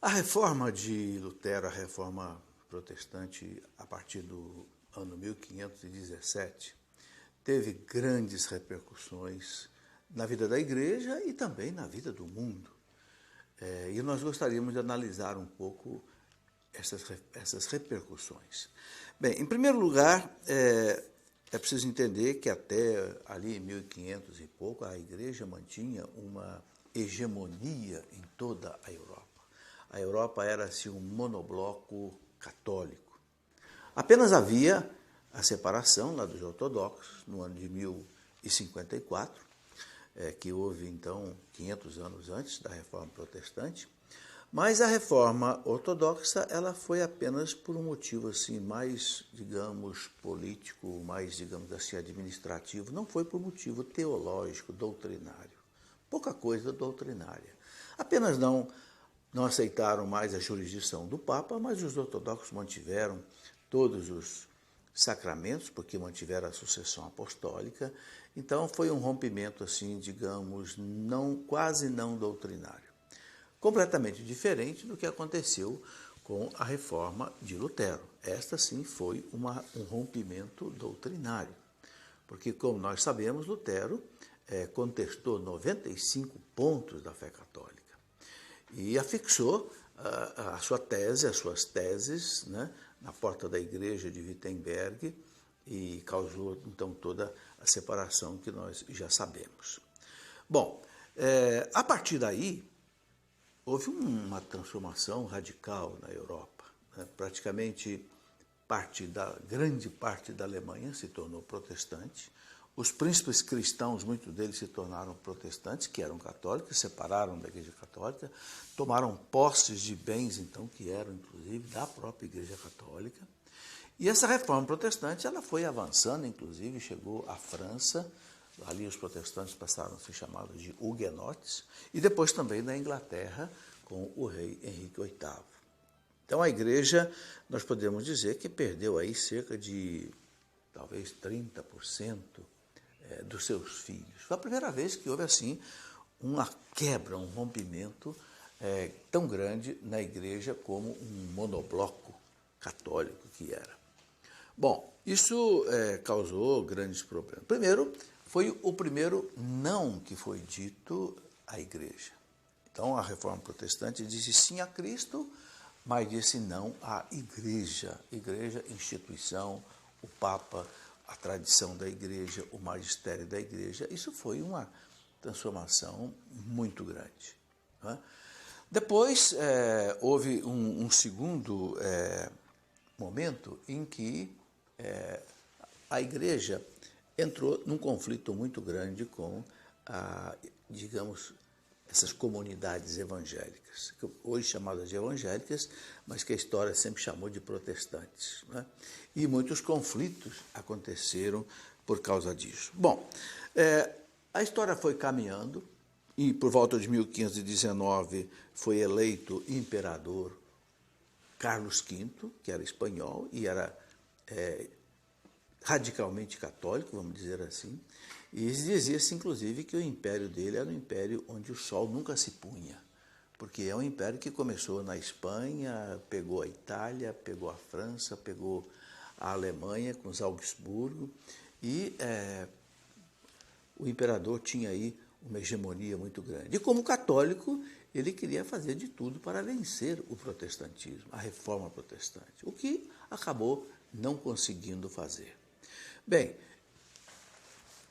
A reforma de Lutero, a reforma protestante, a partir do ano 1517, teve grandes repercussões na vida da igreja e também na vida do mundo. E nós gostaríamos de analisar um pouco essas repercussões. Bem, em primeiro lugar, é preciso entender que até ali em 1500 e pouco, a igreja mantinha uma hegemonia em toda a Europa. A Europa era assim, um monobloco católico. Apenas havia a separação lá dos ortodoxos, no ano de 1054, que houve então 500 anos antes da Reforma Protestante, mas a Reforma Ortodoxa ela foi apenas por um motivo assim mais, digamos, político, mais, digamos assim, administrativo, não foi por motivo teológico, doutrinário. Pouca coisa doutrinária. Apenas não aceitaram mais a jurisdição do Papa, mas os ortodoxos mantiveram todos os sacramentos, porque mantiveram a sucessão apostólica. Então foi um rompimento, assim, digamos, quase não doutrinário. Completamente diferente do que aconteceu com a reforma de Lutero. Esta, sim, foi um rompimento doutrinário, porque, como nós sabemos, Lutero contestou 95 pontos da fé católica e afixou a sua tese, as suas teses, né, na porta da igreja de Wittenberg e causou, então, toda a separação que nós já sabemos. Bom, a partir daí, houve uma transformação radical na Europa. Né? Praticamente grande parte da Alemanha se tornou protestante. Os príncipes cristãos, muitos deles se tornaram protestantes, que eram católicos, se separaram da Igreja Católica, tomaram posses de bens, então, que eram, inclusive, da própria Igreja Católica. E essa reforma protestante ela foi avançando, inclusive, chegou à França. Ali os protestantes passaram a ser chamados de huguenotes, e depois também na Inglaterra, com o rei Henrique VIII. Então a igreja, nós podemos dizer que perdeu aí cerca de, talvez, 30% dos seus filhos. Foi a primeira vez que houve, assim, uma quebra, um rompimento tão grande na igreja como um monobloco católico que era. Bom, isso causou grandes problemas. Primeiro, foi o primeiro não que foi dito à igreja. Então, a reforma protestante disse sim a Cristo, mas disse não à igreja. Igreja, instituição, o Papa, a tradição da igreja, o magistério da igreja. Isso foi uma transformação muito grande. Né? Depois, houve um segundo momento em que a igreja entrou num conflito muito grande com, digamos, essas comunidades evangélicas, hoje chamadas de evangélicas, mas que a história sempre chamou de protestantes. Né? E muitos conflitos aconteceram por causa disso. Bom, a história foi caminhando e por volta de 1519 foi eleito imperador Carlos V, que era espanhol e era radicalmente católico, vamos dizer assim, e dizia-se, inclusive, que o império dele era um império onde o sol nunca se punha, porque é um império que começou na Espanha, pegou a Itália, pegou a França, pegou a Alemanha com os Augsburgo, e o imperador tinha aí uma hegemonia muito grande. E como católico, ele queria fazer de tudo para vencer o protestantismo, a reforma protestante, o que acabou não conseguindo fazer. Bem,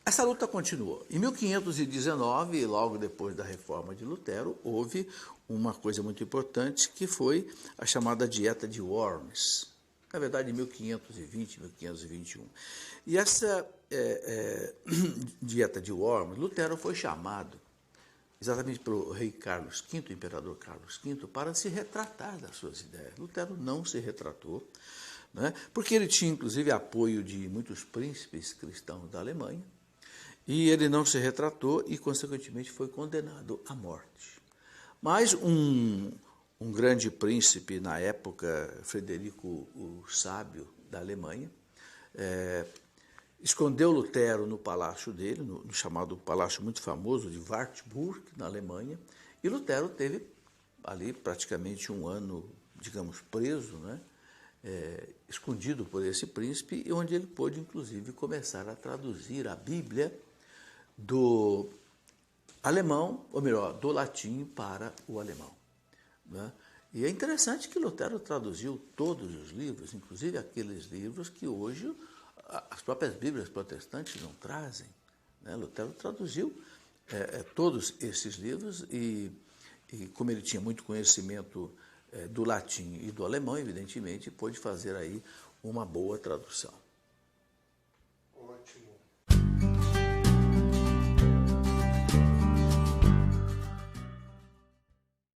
essa luta continuou. Em 1519, logo depois da reforma de Lutero, houve uma coisa muito importante que foi a chamada Dieta de Worms. Na verdade, em 1520, 1521. E essa Dieta de Worms, Lutero foi chamado exatamente pelo rei Carlos V, o imperador Carlos V, para se retratar das suas ideias. Lutero não se retratou, né, porque ele tinha, inclusive, apoio de muitos príncipes cristãos da Alemanha, e ele não se retratou e, consequentemente, foi condenado à morte. Mas um grande príncipe na época, Frederico o Sábio, da Alemanha, escondeu Lutero no palácio dele, no chamado palácio muito famoso de Wartburg, na Alemanha, e Lutero teve ali praticamente um ano, digamos, preso, né? Escondido por esse príncipe, e onde ele pôde, inclusive, começar a traduzir a Bíblia do alemão, ou melhor, do latim para o alemão, né? E é interessante que Lutero traduziu todos os livros, inclusive aqueles livros que hoje as próprias Bíblias protestantes não trazem, né? Lutero traduziu todos esses livros e como ele tinha muito conhecimento do latim e do alemão, evidentemente, pôde fazer aí uma boa tradução.